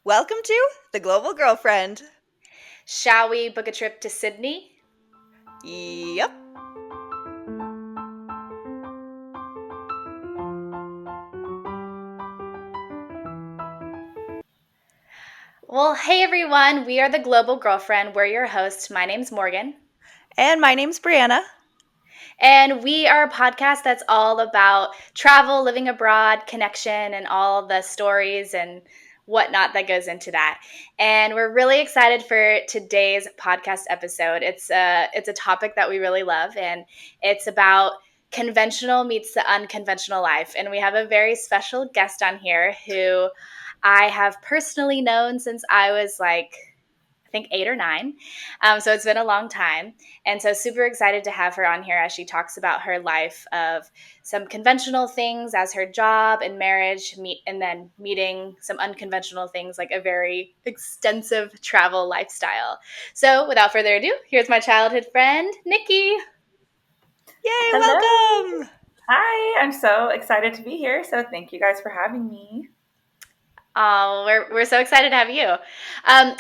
Welcome to The Global Girlfriend. Shall we book a trip to Sydney? Yep. Well, hey everyone, we are The Global Girlfriend. We're your hosts. My name's Morgan. And my name's Brianna. And we are a podcast that's all about travel, living abroad, connection, and all the stories and whatnot that goes into that. And we're really excited for today's podcast episode. It's a topic that we really love, and it's about conventional meets the unconventional life. And we have a very special guest on here who I have personally known since I was I think 8 or 9. So it's been a long time. And so super excited to have her on here as she talks about her life of some conventional things as her job and marriage, and then meeting some unconventional things like a very extensive travel lifestyle. So without further ado, here's my childhood friend, Nikki. Yay, Hello. welcome. Hi, I'm so excited to be here. So thank you guys for having me. Oh, we're so excited to have you.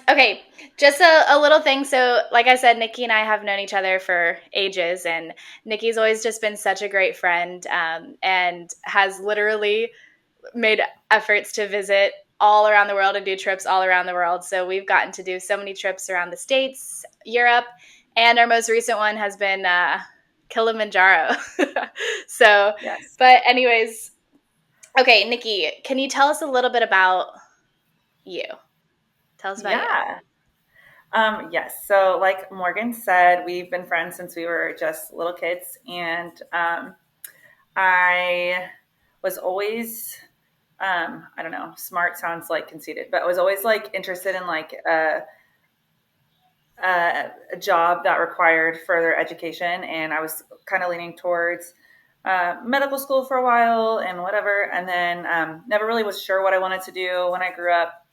Okay, just a little thing. So, like I said, Nikki and I have known each other for ages, and Nikki's always just been such a great friend, and has literally made efforts to visit all around the world and do trips all around the world. So we've gotten to do so many trips around the States, Europe, and our most recent one has been Kilimanjaro. So, Yes. but anyways, okay, Nikki, can you tell us a little bit about you? Tell us about you. Yeah. Yes. So, like Morgan said, we've been friends since we were just little kids, and I was always, I don't know, smart sounds like conceited, but I was always like interested in like a job that required further education, and I was kind of leaning towards medical school for a while and whatever, and then never really was sure what I wanted to do when I grew up,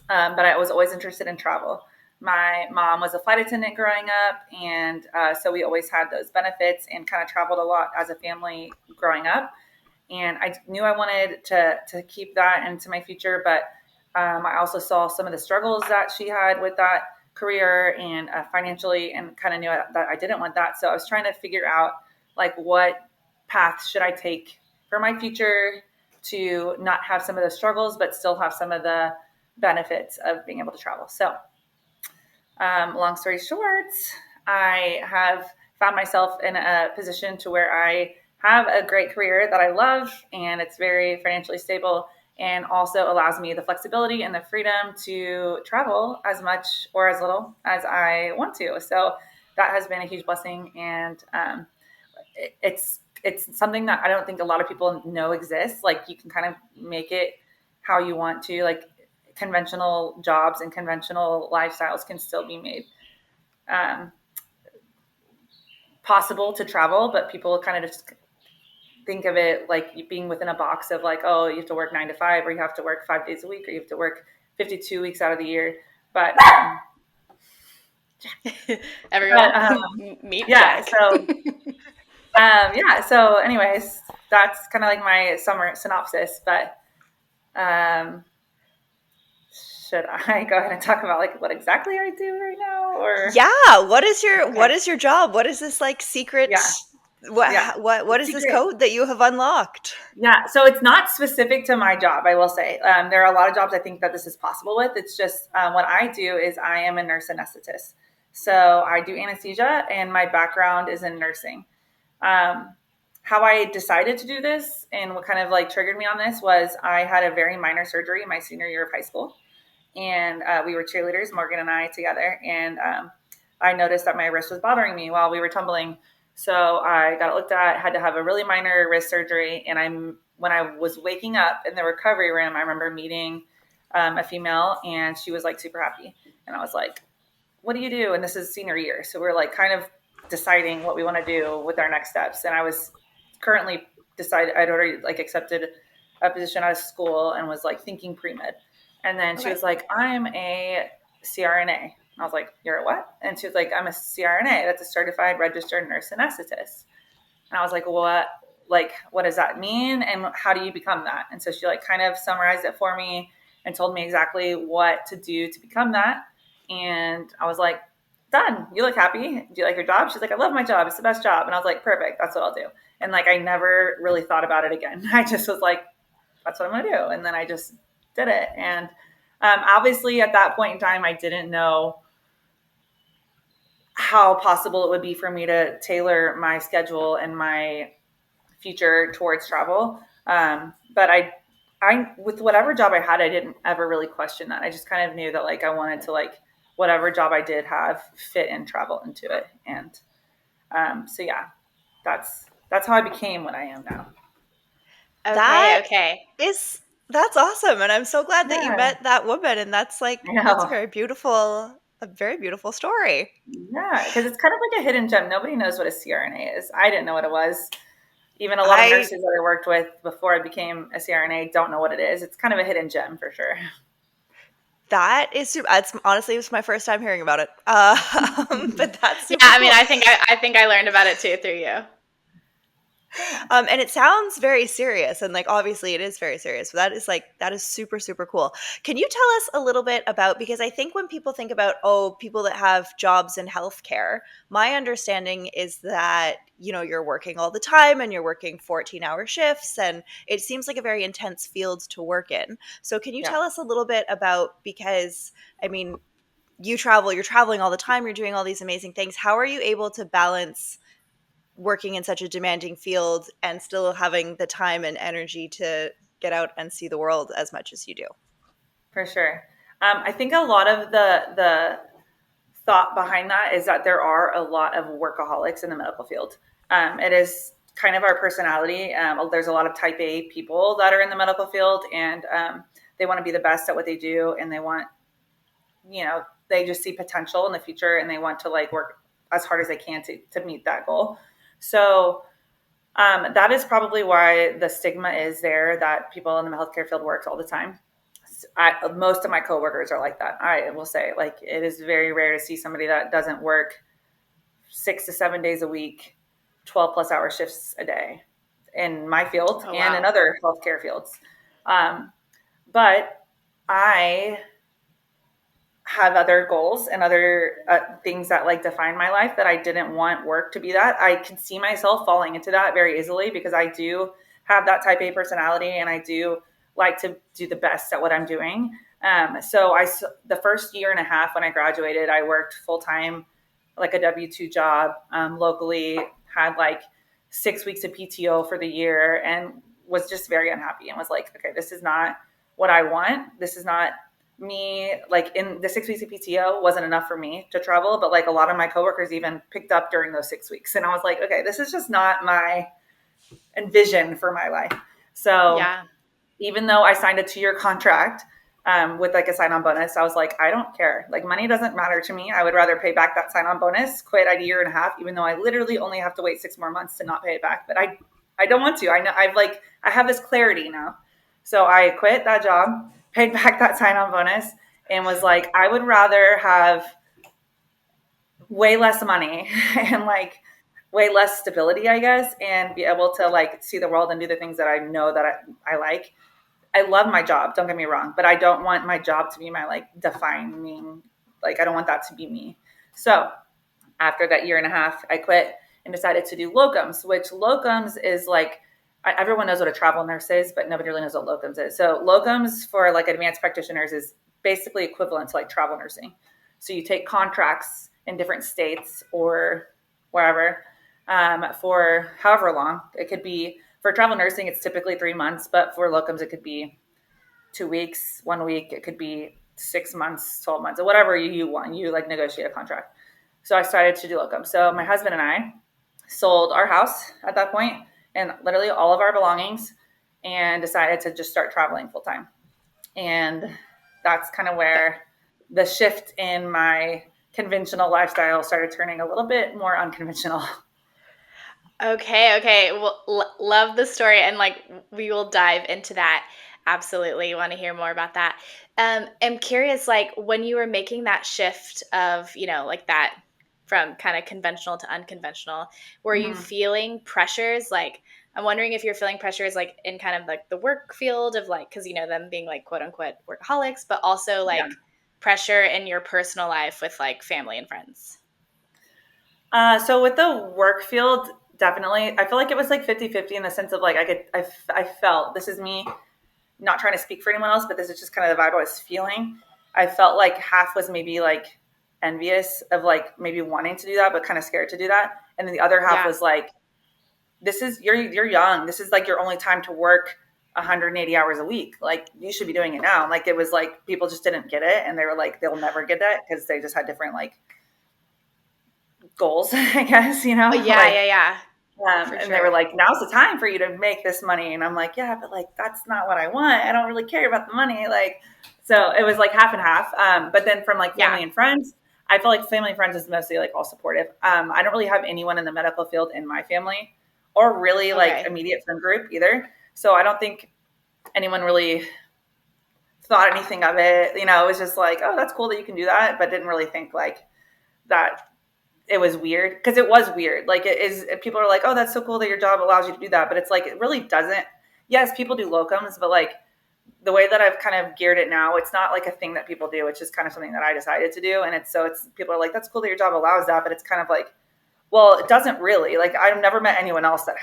but I was always interested in travel. My mom was a flight attendant growing up, and so we always had those benefits and kind of traveled a lot as a family growing up. And I knew I wanted to keep that into my future, but I also saw some of the struggles that she had with that career and financially, and kind of knew that I didn't want that. So I was trying to figure out like what path should I take for my future to not have some of the struggles, but still have some of the benefits of being able to travel. So long story short, I have found myself in a position to where I have a great career that I love, and it's very financially stable, and also allows me the flexibility and the freedom to travel as much or as little as I want to. So that has been a huge blessing, and it's something that I don't think a lot of people know exists. Like you can kind of make it how you want to. Like conventional jobs and conventional lifestyles can still be made possible to travel, but people kind of just think of it like being within a box of like, oh, you have to work 9 to 5, or you have to work 5 days a week, or you have to work 52 weeks out of the year. But Everyone, meet yeah, Jack. yeah. So, anyways, that's kind of like my summer synopsis. But should I go ahead and talk about like what exactly I do right now, or Yeah, what is okay. your job? What is this like secret Yeah, yeah, what it's is this secret. code that you have unlocked? Yeah, so it's not specific to my job, I will say. There are a lot of jobs I think that this is possible with. It's just what I do is I am a nurse anesthetist. So I do anesthesia, and my background is in nursing. Um, how I decided to do this and what kind of like triggered me on this was I had a very minor surgery my senior year of high school, and we were cheerleaders, Morgan and I together, and I noticed that my wrist was bothering me while we were tumbling. So I got it looked at, had to have a really minor wrist surgery. And when I was waking up in the recovery room, I remember meeting a female, and she was like super happy. And I was like, what do you do? And this is senior year. So we're like kind of deciding what we want to do with our next steps. And I was currently I'd already like accepted a position out of school and was like thinking pre-med. And then she Okay. was like, I'm a CRNA. And I was like, you're a what? And she was like, I'm a CRNA. That's a certified registered nurse anesthetist. And I was like, what? Like, what does that mean? And how do you become that? And so she like kind of summarized it for me. and told me exactly what to do to become that. And I was like, done. You look happy. Do you like your job? She's like, I love my job. It's the best job. And I was like, perfect. That's what I'll do. And like, I never really thought about it again. I just was like, that's what I'm going to do. And then I just did it. And obviously at that point in time, I didn't know how possible it would be for me to tailor my schedule and my future towards travel. But with whatever job I had, I didn't ever really question that. I just kind of knew that like I wanted to like whatever job I did have fit and travel into it. And so yeah, that's how I became what I am now. That Okay. that's awesome, and I'm so glad that you Yeah, met that woman, and that's I a know. very beautiful story. Yeah, because it's kind of like a hidden gem. Nobody knows what a CRNA is. I didn't know what it was. Even a lot of I nurses that I worked with before I became a CRNA don't know what it is. It's kind of a hidden gem for sure. That is super. It's honestly, it was my first time hearing about it. But that's Yeah, super I mean, cool. I think I learned about it too through you. Yeah, And it sounds very serious, and like obviously it is very serious. But that is super super cool. Can you tell us a little bit about, because I think when people think about people that have jobs in healthcare, my understanding is that you're working all the time and you're working 14-hour shifts, and it seems like a very intense field to work in. So can you yeah, tell us a little bit about, because I mean you're traveling all the time, you're doing all these amazing things. How are you able to balance working in such a demanding field and still having the time and energy to get out and see the world as much as you do? for sure. I think a lot of the thought behind that is that there are a lot of workaholics in the medical field. It is kind of our personality. There's a lot of type A people that are in the medical field, and they want to be the best at what they do, and they want, they just see potential in the future, and they want to like work as hard as they can to meet that goal. So that is probably why the stigma is there that people in the healthcare field works all the time. Most of my coworkers are like that. I will say, like, it is very rare to see somebody that doesn't work 6 to 7 days a week, 12 plus hour shifts a day in my field Oh, and in wow. other healthcare fields. But I have other goals and other things that like define my life that I didn't want work to be that. I can see myself falling into that very easily because I do have that type A personality and I do like to do the best at what I'm doing. The first year and a half when I graduated, I worked full time, like a W-2 job locally, had like 6 weeks of PTO for the year and was just very unhappy and was like, okay, this is not what I want. This is not me. Like in the 6 weeks of PTO wasn't enough for me to travel, but like a lot of my coworkers even picked up during those 6 weeks. And I was like, okay, this is just not my envision for my life. So Yeah. even though I signed a 2-year contract with like a sign-on bonus, I was like, I don't care. Like money doesn't matter to me. I would rather pay back that sign-on bonus, quit at a year and a half, even though I literally only have to wait 6 more months to not pay it back. But I don't want to. I know I have this clarity now. So I quit that job, paid back that sign-on bonus, and was like, I would rather have way less money and like way less stability, I guess, and be able to like see the world and do the things that I know that I like. I love my job, don't get me wrong, but I don't want my job to be my like defining, like I don't want that to be me. So after that year and a half, I quit and decided to do locums, which locums is like, everyone knows what a travel nurse is, but nobody really knows what locums is. So locums for like advanced practitioners is basically equivalent to like travel nursing. So you take contracts in different states or wherever for however long. It could be for travel nursing, it's typically 3 months, but for locums, it could be 2 weeks, 1 week. It could be 6 months, 12 months, or whatever you want. You like negotiate a contract. So I started to do locum. So my husband and I sold our house at that point and literally all of our belongings and decided to just start traveling full time. And that's kind of where the shift in my conventional lifestyle started turning a little bit more unconventional. Okay. Well, love the story, and like we will dive into that. Absolutely, want to hear more about that. I'm curious, like when you were making that shift of, like that from kind of conventional to unconventional, were you Mm-hmm. feeling pressures like I'm wondering if you're feeling pressures like in kind of like the work field of like, because them being like quote unquote workaholics, but also Yeah. like pressure in your personal life with like family and friends. So with the work field, definitely, I feel like it was like 50-50 in the sense of like, I felt, this is me not trying to speak for anyone else, but this is just kind of the vibe I was feeling. I felt like half was maybe like envious of like maybe wanting to do that, but kind of scared to do that. And then the other half was like, you're young. This is like your only time to work 180 hours a week. Like you should be doing it now. Like it was like people just didn't get it. And they were like, they'll never get that because they just had different like goals, I guess, Yeah, like, yeah. and Sure. they were like, now's the time for you to make this money. And I'm like, yeah, but like, that's not what I want. I don't really care about the money. Like, so it was like half and half. But then from like family and friends, I feel like family and friends is mostly like all supportive. I don't really have anyone in the medical field in my family or really like immediate friend group either. So I don't think anyone really thought anything of it. It was just like, oh, that's cool that you can do that, but didn't really think like that it was weird, because it was weird. Like it is, people are like, oh, that's so cool that your job allows you to do that. But it's like, it really doesn't. Yes, people do locums, but like the way that I've kind of geared it now, it's not like a thing that people do. It's just kind of something that I decided to do. And it's people are like, that's cool that your job allows that. But it's kind of like, well, it doesn't really. Like I've never met anyone else that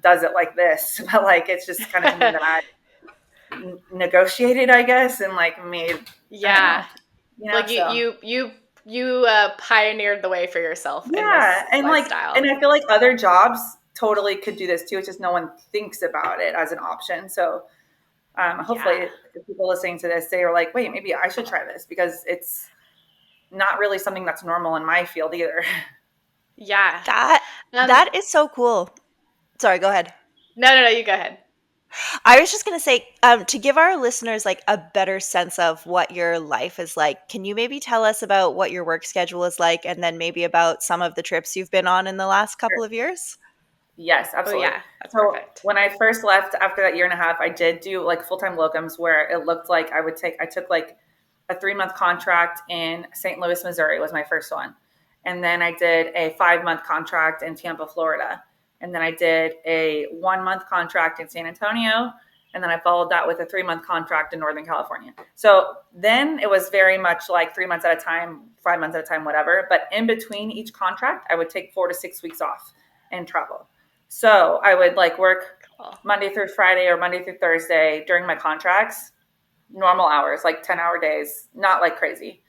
does it like this. But like, it's just kind of something that I negotiated, I guess, and like made. Yeah. Like you pioneered the way for yourself. Yeah. In this And lifestyle. like, and I feel like other jobs totally could do this too. It's just no one thinks about it as an option. So hopefully if people listening to this, they are like, wait, maybe I should try this, because it's not really something that's normal in my field either. Yeah. That is so cool. Sorry, go ahead. No, you go ahead. I was just going to say, to give our listeners like a better sense of what your life is like, can you maybe tell us about what your work schedule is like, and then maybe about some of the trips you've been on in the last couple of years? Yes, absolutely. Oh, yeah, that's so perfect. When I first left after that year and a half, I did do like full-time locums, where it looked like I took like a 3-month contract in St. Louis, Missouri was my first one. And then I did a 5-month contract in Tampa, Florida. And then I did a 1-month contract in San Antonio. And then I followed that with a 3-month contract in Northern California. So then it was very much like 3 months at a time, 5 months at a time, whatever. But in between each contract, I would take 4 to 6 weeks off and travel. So I would like work Monday through Friday or Monday through Thursday during my contracts, normal hours, like 10-hour days, not like crazy.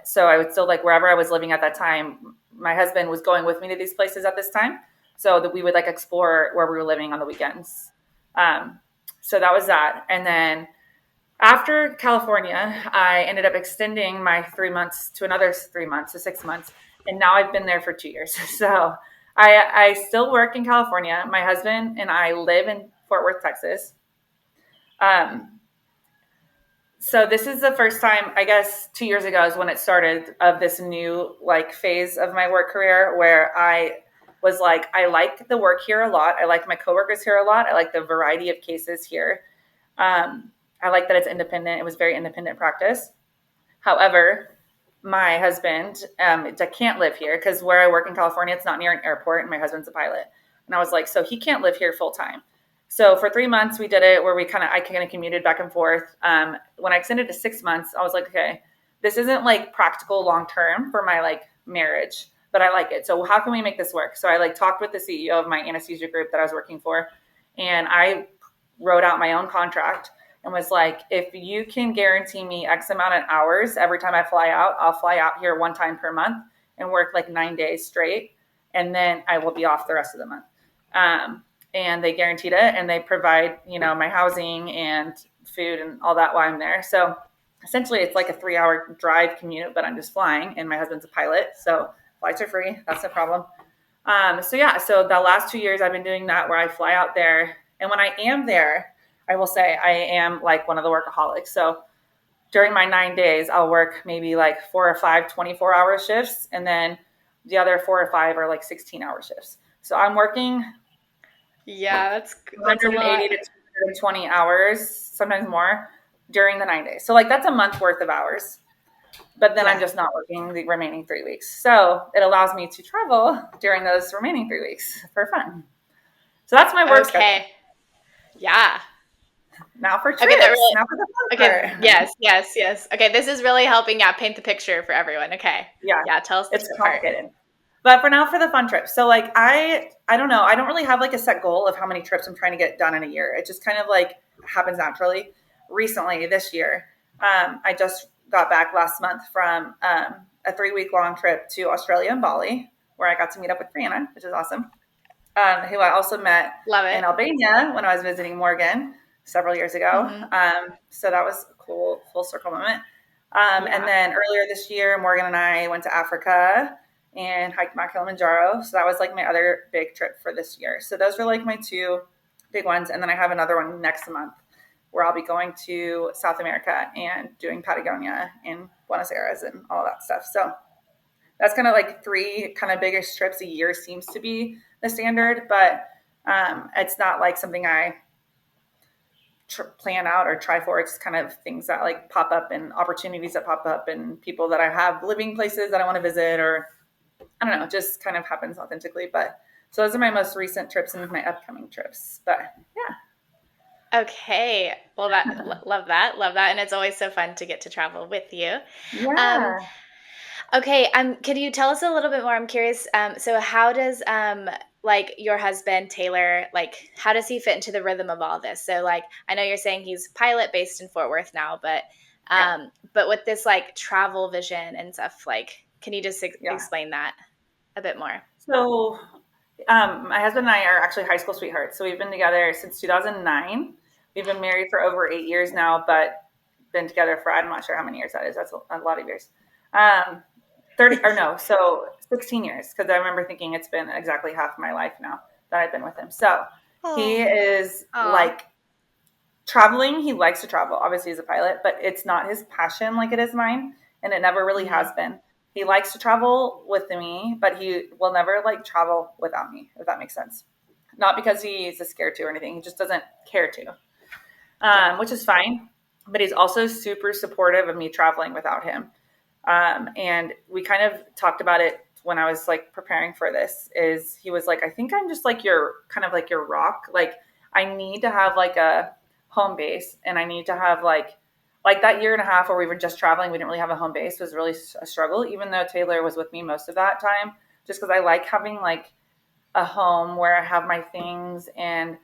So I would still, like, wherever I was living at that time, my husband was going with me to these places at this time, so that we would like explore where we were living on the weekends. So that was that. And then after California, I ended up extending my 3 months to another 3 months to 6 months. And now I've been there for 2 years. So I still work in California. My husband and I live in Fort Worth, Texas. So this is the first time, I guess 2 years ago is when it started, of this new like phase of my work career, where I was like, I like the work here a lot. I like my coworkers here a lot. I like the variety of cases here. I like that it's independent. It was very independent practice. However, my husband can't live here, because where I work in California, it's not near an airport, and my husband's a pilot. And I was like, so he can't live here full time. So for 3 months, we did it where I kind of commuted back and forth. When I extended to 6 months, I was like, okay, this isn't like practical long term for my like marriage, but I like it. So how can we make this work? So I like talked with the CEO of my anesthesia group that I was working for, and I wrote out my own contract and was like, if you can guarantee me X amount of hours every time I fly out, I'll fly out here one time per month and work like 9 days straight. And then I will be off the rest of the month. And they guaranteed it, and they provide, my housing and food and all that while I'm there. So essentially it's like a 3-hour drive commute, but I'm just flying, and my husband's a pilot. So flights are free. That's no problem. So the last 2 years I've been doing that, where I fly out there. And when I am there, I will say I am like one of the workaholics. So during my 9 days, I'll work maybe like 4 or 5 24-hour shifts. And then the other 4 or 5 are like 16-hour shifts. So I'm working that's 180 to 220 hours, sometimes more, during the 9 days. So like that's a month worth of hours. But then I'm just not working the remaining 3 weeks. So it allows me to travel during those remaining 3 weeks for fun. So that's my work schedule. Okay. Yeah. Now for Okay, that trips. really Now for the fun okay, part. yes. Okay, this is really helping paint the picture for everyone. Okay. Yeah, Yeah, tell us the it's trip part. complicated. But for now, for the fun trips. So like I don't know. I don't really have like a set goal of how many trips I'm trying to get done in a year. It just kind of like happens naturally. Recently, this year, I just got back last month from a 3 week long trip to Australia and Bali, where I got to meet up with Brianna, which is awesome. Who I also met Love in it. Albania when I was visiting Morgan several years ago. Mhm. So that was a cool full circle moment. And Yeah. then earlier this year, Morgan and I went to Africa and hiked Mount Kilimanjaro. So that was like my other big trip for this year. So those were like my two big ones. And then I have another one next month where I'll be going to South America and doing Patagonia in Buenos Aires and all that stuff. So that's kind of like three kind of biggest trips a year seems to be the standard, but it's not like something I plan out or try for. It's kind of things that like pop up and opportunities that pop up and people that I have living places that I want to visit, or I don't know, it just kind of happens authentically. But so those are my most recent trips and my upcoming trips. But Okay. Well, love that. Love that. And it's always so fun to get to travel with you. Um, yeah, okay. Can you tell us a little bit more? I'm curious. So how does like your husband Taylor, like how does he fit into the rhythm of all this? So like I know you're saying he's a pilot based in Fort Worth now, yeah, but with this like travel vision and stuff, like can you just yeah. explain that a bit more? So my husband and I are actually high school sweethearts. So we've been together since 2009. We've been married for over 8 years now, but been together for, I'm not sure how many years that is. That's a lot of years. Um, 30 or no, so 16 years. Cause I remember thinking it's been exactly half my life now that I've been with him. So he Oh. is Oh, like traveling. He likes to travel. Obviously he's a pilot, but it's not his passion like it is mine. And it never really has hmm been. He likes to travel with me, but he will never like travel without me, if that makes sense. Not because he's scared to or anything. He just doesn't care to, yeah. which is fine. But he's also super supportive of me traveling without him. And we kind of talked about it when I was like preparing for this. Is he was like, I think I'm just like your kind of like your rock. Like I need to have like a home base, and I need to have like that year and a half where we were just traveling. We didn't really have a home base. Was really a struggle, even though Taylor was with me most of that time. Just because I like having like a home where I have my things and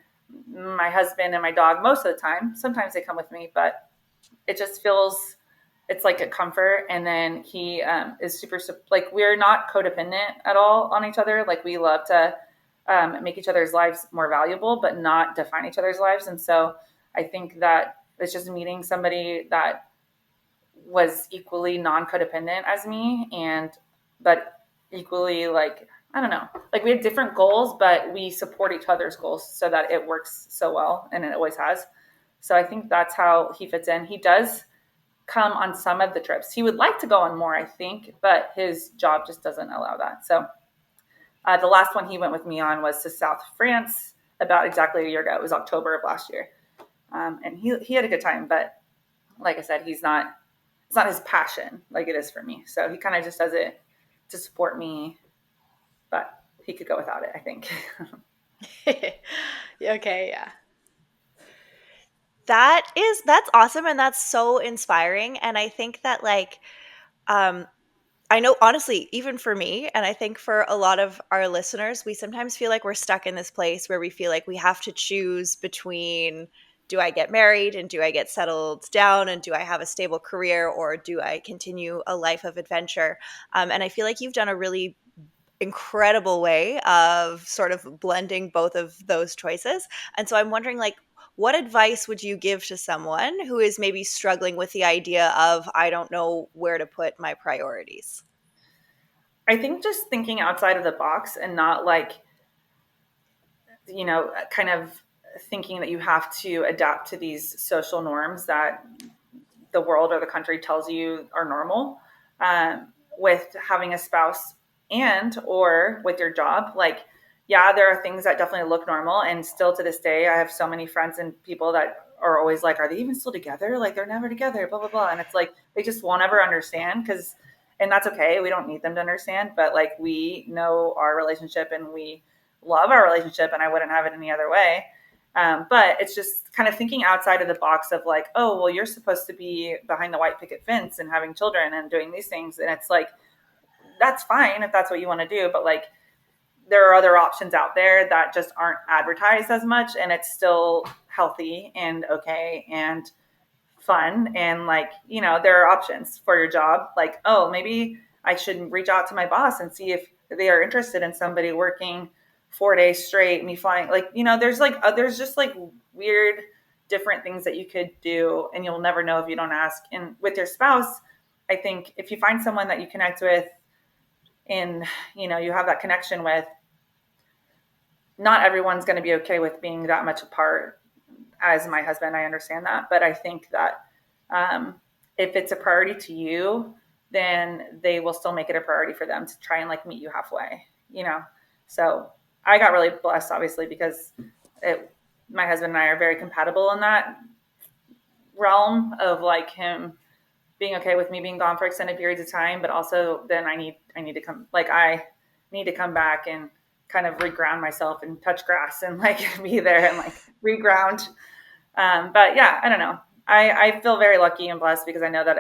my husband and my dog most of the time. Sometimes they come with me, but it just feels it's like a comfort. And then he is super like we're not codependent at all on each other. Like we love to make each other's lives more valuable, but not define each other's lives. And so I think that it's just meeting somebody that was equally non-codependent as me, and but equally like I don't know, like we have different goals, but we support each other's goals so that it works so well, and it always has. So I think that's how he fits in. He does come on some of the trips. He would like to go on more, I think, but his job just doesn't allow that. So the last one he went with me on was to South France about exactly a year ago. It was October of last year, and he had a good time. But like I said, he's not. It's not his passion like it is for me. So he kind of just does it to support me, but he could go without it, I think. Okay, yeah. That's awesome and that's so inspiring. And I think that like um I know honestly, even for me, and I think for a lot of our listeners, we sometimes feel like we're stuck in this place where we feel like we have to choose between do I get married and do I get settled down and do I have a stable career or do I continue a life of adventure? And I feel like you've done a really incredible way of sort of blending both of those choices. And so I'm wondering like what advice would you give to someone who is maybe struggling with the idea of I don't know where to put my priorities? I think just thinking outside of the box and not like, kind of thinking that you have to adapt to these social norms that the world or the country tells you are normal, with having a spouse and or with your job. Like yeah, there are things that definitely look normal, and still to this day I have so many friends and people that are always like, are they even still together? Like they're never together, blah blah blah. And it's like they just won't ever understand, because and that's okay, we don't need them to understand, but like we know our relationship and we love our relationship and I wouldn't have it any other way. But it's just kind of thinking outside of the box of like, oh, well, you're supposed to be behind the white picket fence and having children and doing these things. And it's like, that's fine if that's what you want to do. But like, there are other options out there that just aren't advertised as much. And it's still healthy and okay and fun. And like, you know, there are options for your job. Like, oh, maybe I should reach out to my boss and see if they are interested in somebody working 4 days straight, me flying. Like, you know, there's just like weird, different things that you could do, and you'll never know if you don't ask. And with your spouse, I think if you find someone that you connect with and, you know, you have that connection with, not everyone's going to be okay with being that much apart. As my husband, I understand that. But I think that if it's a priority to you, then they will still make it a priority for them to try and like meet you halfway, you know? So I got really blessed, obviously, because my husband and I are very compatible in that realm of like him being okay with me being gone for extended periods of time, but also then I need to come, like I need to come back and kind of reground myself and touch grass and like be there and like reground. But yeah, I don't know. I feel very lucky and blessed because I know that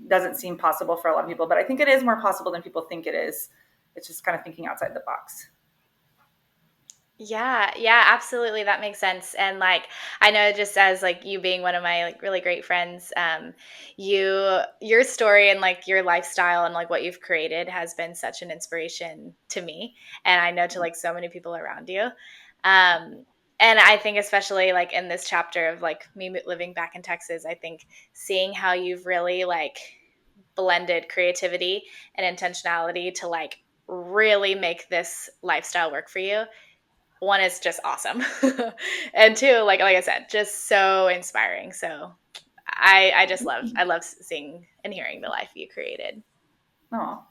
doesn't seem possible for a lot of people, but I think it is more possible than people think it is. It's just kind of thinking outside the box. Yeah, yeah, absolutely. That makes sense. And like, I know just as like you being one of my like really great friends, your story and like your lifestyle and like what you've created has been such an inspiration to me. And I know to like so many people around you. Um, and I think especially like in this chapter of like me living back in Texas, I think seeing how you've really like blended creativity and intentionality to like really make this lifestyle work for you, one is just awesome. And two, like I said, just so inspiring. So I love seeing and hearing the life you created. Oh,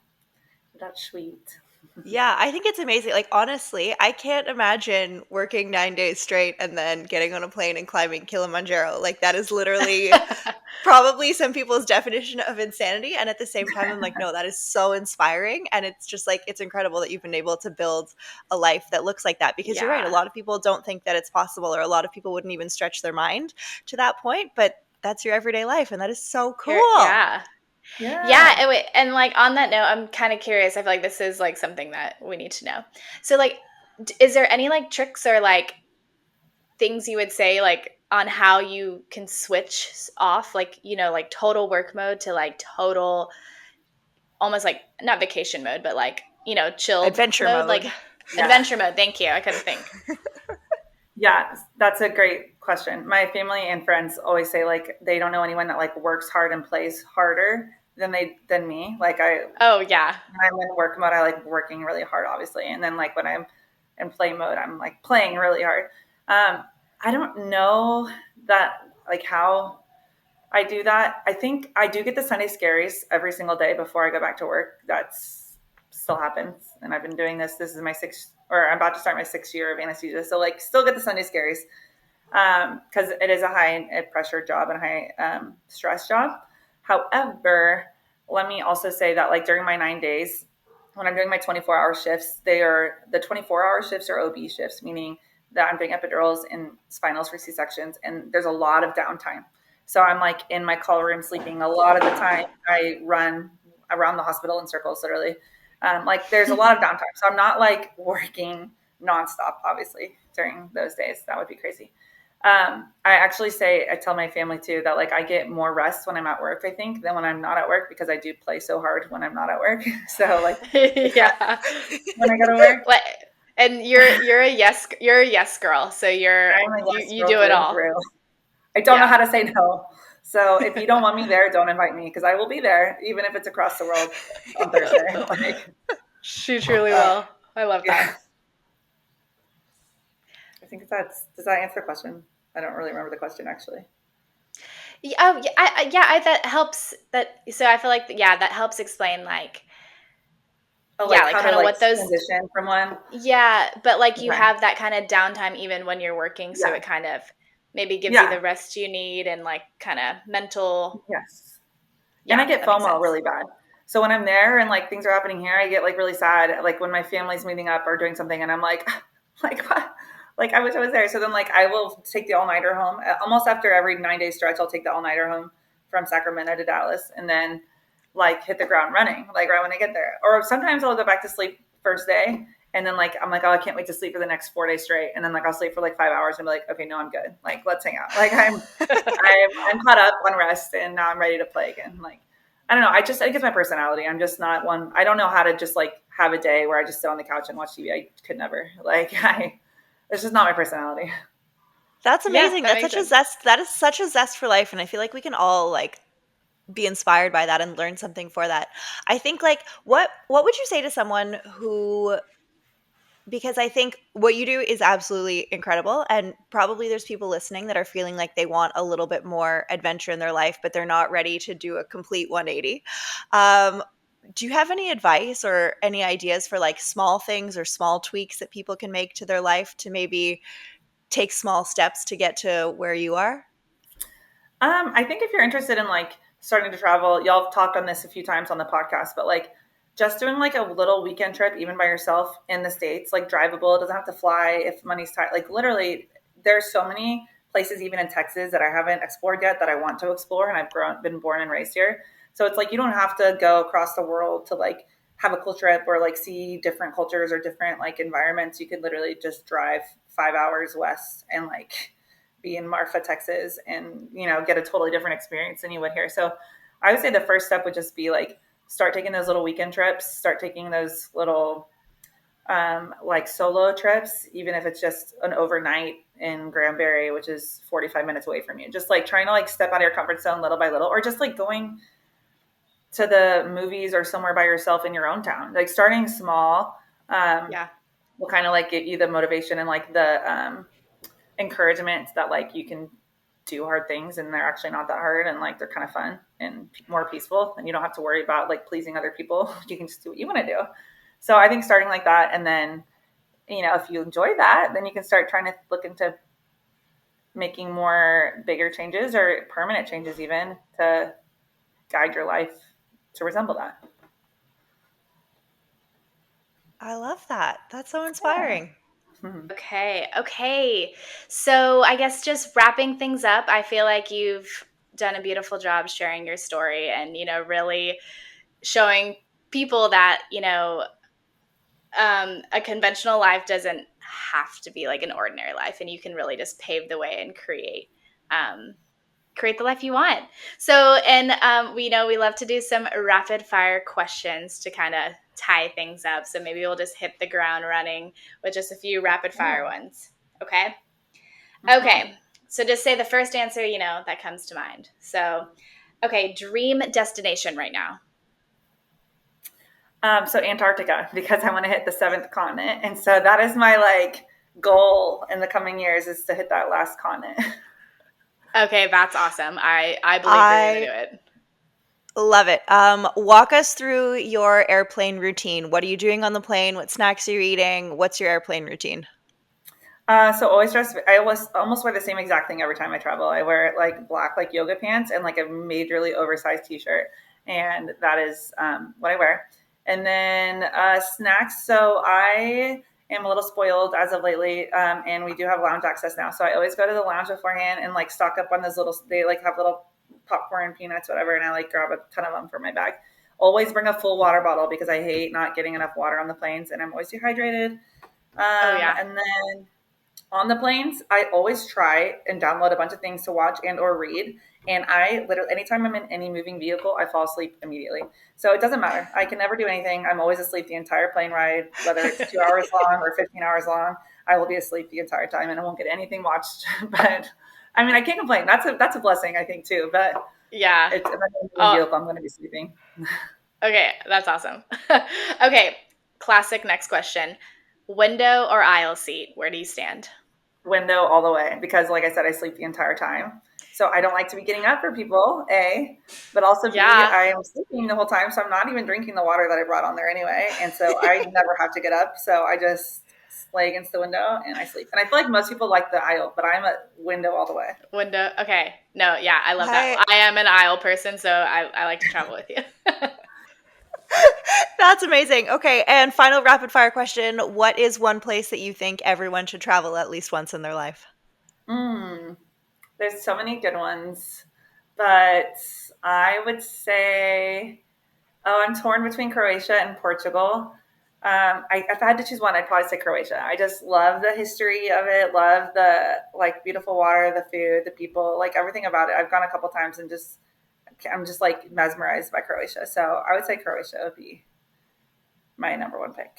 that's sweet. Yeah, I think it's amazing. Like, honestly, I can't imagine working 9 days straight and then getting on a plane and climbing Kilimanjaro. Like, that is literally probably some people's definition of insanity. And at the same time, I'm like, no, that is so inspiring. And it's just like, it's incredible that you've been able to build a life that looks like that. Because you're right, a Yeah. lot of people don't think that it's possible, or a lot of people wouldn't even stretch their mind to that point. But that's your everyday life. And that is so cool. Yeah. Yeah, Yeah. and like on that note, I'm kind of curious. I feel like this is like something that we need to know. So like, is there any like tricks or like things you would say like on how you can switch off, like, you know, like total work mode to like total, almost like not vacation mode, but like, you know, chilled Adventure mode, like mode. Yeah. adventure mode. Thank you. I couldn't think. Yeah, that's a great question. My family and friends always say like they don't know anyone that like works hard and plays harder than me. Like Oh yeah. when I'm in work mode, I like working really hard, obviously, and then like when I'm in play mode, I'm like playing really hard. I don't know that like how I do that. I think I do get the Sunday scaries every single day before I go back to work. That's still happens, and I've been doing this. This is my sixth, or I'm about to start my 6th year of anesthesia. So like, still get the Sunday scaries because it is a high pressure job and high stress job. However, let me also say that like during my 9 days, when I'm doing my 24-hour shifts, the 24-hour shifts are OB shifts, meaning that I'm doing epidurals and spinals for C-sections, and there's a lot of downtime. So I'm like in my call room sleeping a lot of the time. I run around the hospital in circles, literally. Like there's a lot of downtime. So I'm not like working nonstop, obviously, during those days. That would be crazy. I tell my family too that like I get more rest when I'm at work, I think, than when I'm not at work because I do play so hard when I'm not at work. So like it's kind Yeah. of when I go to work. Like, and you're a yes girl. So I'm a yes you girl do it through and all. through. I don't know Yeah. how to say no. So if you don't want me there, don't invite me because I will be there, even if it's across the world on Thursday. Like, She truly will. I love yeah, that. I think does that answer the question? I don't really remember the question actually. Yeah, oh, yeah, that helps. That so I feel like yeah, that helps explain like Oh, yeah, like like how to kind of like what those transition from one. yeah, but like you Okay. have that kind of downtime even when you're working, so Yeah. it kind of maybe gives you Yeah. the rest you need and like kind of mental. Yes. And I Yeah, get that makes FOMO sense. really bad. So when I'm there and like things are happening here, I get like really sad. Like when my family's meeting up or doing something, and I'm like, like what? Like I wish I was there. So then like I will take the all nighter home. Almost after every 9 day stretch, I'll take the all nighter home from Sacramento to Dallas, and then like hit the ground running like right when I get there. Or sometimes I'll go back to sleep first day, and then like I'm like, oh, I can't wait to sleep for the next 4 days straight, and then like I'll sleep for like 5 hours and be like, okay, no, I'm good. Like let's hang out. Like I'm caught up on rest, and now I'm ready to play again. Like I don't know. I think it's my personality. I'm just not one. I don't know how to just like have a day where I just sit on the couch and watch TV. I could never. It's just not my personality. That's Yeah, amazing. that That's makes such a sense. zest. That is such a zest for life, and I feel like we can all like be inspired by that and learn something for that. I think like what would you say to someone who, because I think what you do is absolutely incredible, and probably there's people listening that are feeling like they want a little bit more adventure in their life, but they're not ready to do a complete 180. Um, do you have any advice or any ideas for like small things or small tweaks that people can make to their life to maybe take small steps to get to where you are? I think if you're interested in like starting to travel, y'all have talked on this a few times on the podcast, but like just doing like a little weekend trip, even by yourself in the States, like drivable, it doesn't have to fly if money's tight. Like literally, there's so many places, even in Texas, that I haven't explored yet that I want to explore, and been born and raised here. So it's like you don't have to go across the world to like have a cool trip or like see different cultures or different like environments. You could literally just drive 5 hours west and like be in Marfa, Texas, and get a totally different experience than you would here. So I would say the first step would just be like start taking those little weekend trips, start taking those little like solo trips, even if it's just an overnight in Granbury, which is 45 minutes away from you. Just like trying to like step out of your comfort zone little by little, or just like going to the movies or somewhere by yourself in your own town. Like starting small Yeah. will kind of like give you the motivation and like the encouragement that like you can do hard things and they're actually not that hard, and like they're kind of fun and more peaceful, and you don't have to worry about like pleasing other people. You can just do what you want to do. So I think starting like that, and then if you enjoy that, then you can start trying to look into making more bigger changes or permanent changes even to guide your life to resemble that. I love that. That's so Yeah. inspiring. Mhm. Okay. Okay. So I guess just wrapping things up, I feel like you've done a beautiful job sharing your story and, really showing people that, a conventional life doesn't have to be like an ordinary life, and you can really just pave the way and um, create the life you want. So, and we know we love to do some rapid fire questions to kind of tie things up. So maybe we'll just hit the ground running with just a few rapid fire Yeah. ones. Okay. Mhm. Okay. So just say the first answer, that comes to mind. So, okay, dream destination right now. So Antarctica, because I want to hit the seventh continent, and so that is my like goal in the coming years is to hit that last continent. Okay, that's awesome. I believe you're gonna I do it. love it. Walk us through your airplane routine. What are you doing on the plane? What snacks are you eating? What's your airplane routine? So always dress. I always almost wear the same exact thing every time I travel. I wear like black like yoga pants and like a majorly oversized T-shirt, and that is what I wear. And then snacks. So I am a little spoiled as of lately, and we do have lounge access now. So I always go to the lounge beforehand and like stock up on those little. They like have little popcorn, peanuts, whatever, and I like grab a ton of them for my bag. Always bring a full water bottle because I hate not getting enough water on the planes, and I'm always dehydrated. Oh yeah. And then on the planes, I always try and download a bunch of things to watch and or read. And I literally, anytime I'm in any moving vehicle, I fall asleep immediately. So it doesn't matter. I can never do anything. I'm always asleep the entire plane ride, whether it's 2 hours long or 15 hours long. I will be asleep the entire time, and I won't get anything watched. But I mean, I can't complain. That's a blessing, I think, too. But Yeah. if I'm in a moving Oh, vehicle, I'm going to be sleeping. okay, that's awesome. Okay, classic next question. Window or aisle seat? Where do you stand? Window all the way because, like I said, I sleep the entire time. So I don't like to be getting up for people, A, but also B, Yeah. I am sleeping the whole time. So I'm not even drinking the water that I brought on there anyway. And so I never have to get up. So I just lay against the window and I sleep. And I feel like most people like the aisle, but I'm a window all the way. Window. Okay. No, yeah, I love that. I I am an aisle person, so I like to travel with you. That's amazing. Okay, and final rapid fire question. What is one place that you think everyone should travel at least once in their life? Mm, there's so many good ones, but I would say, oh, I'm torn between Croatia and Portugal. If I had to choose one, I'd probably say Croatia. I just love the history of it, love the like beautiful water, the food, the people, like everything about it. I've gone a couple times and just I'm just like mesmerized by Croatia. So I would say Croatia would be my number one pick.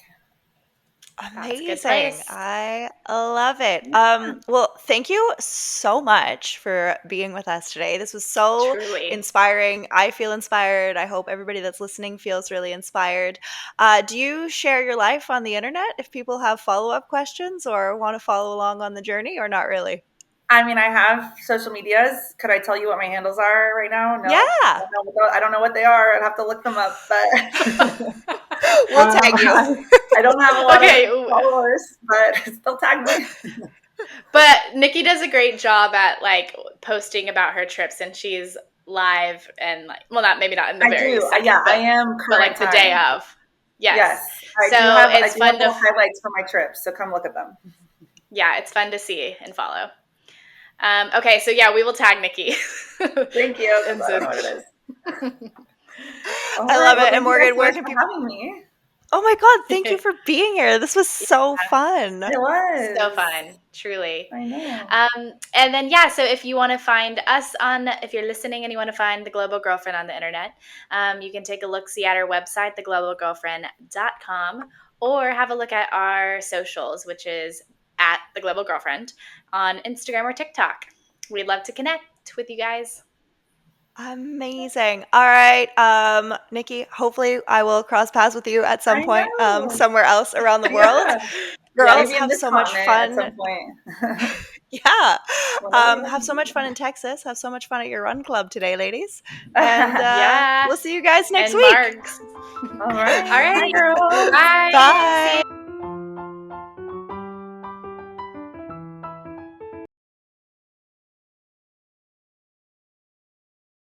That's a good Amazing. place. I love it. Yeah. Well, thank you so much for being with us today. This was so Truly. inspiring. I feel inspired. I hope everybody that's listening feels really inspired. Do you share your life on the internet if people have follow-up questions or want to follow along on the journey, or not really? I mean, I have social medias. Could I tell you what my handles are right now? No, Yeah, I don't know what they are. I'd have to look them up. But we'll tag you. I don't have a lot of Okay, followers, but still tag me. but Nikki does a great job at like posting about her trips, and she's live and like, well, not maybe not in the I very do. second, Yeah, I but am like current the day time. of. Yes. Yes, So I it's do have fun to, little highlights for my trips. So come look at them. yeah, it's fun to see and follow. Okay, so yeah, we will tag Nikki. Thank you, because And I don't so, know what it is. All I right. love Well, it. And thank you guys Morgan, so where much can for people? having me. Oh my God, thank you for being here. This was so yeah, fun. It so was. fun, truly. I know. And then, yeah, so if you want to find us if you're listening and you want to find The Global Girlfriend on the internet, you can take a look-see at our website, theglobalgirlfriend.com, or have a look at our socials, which is at The Global Girlfriend on Instagram or TikTok. We'd love to connect with you guys. Amazing. All right, Nikki, hopefully I will cross paths with you at some I point, know. somewhere else around the world. Yeah. Yeah, Girls, maybe in have this so much continent at fun. some point. Yeah. Whenever you Have guys so much fun in Texas. Have so much fun at your run club today, ladies. And need. Yeah. we'll see you guys next And week. Marks. All All right. Hi, right. girls. Bye. See Bye. you.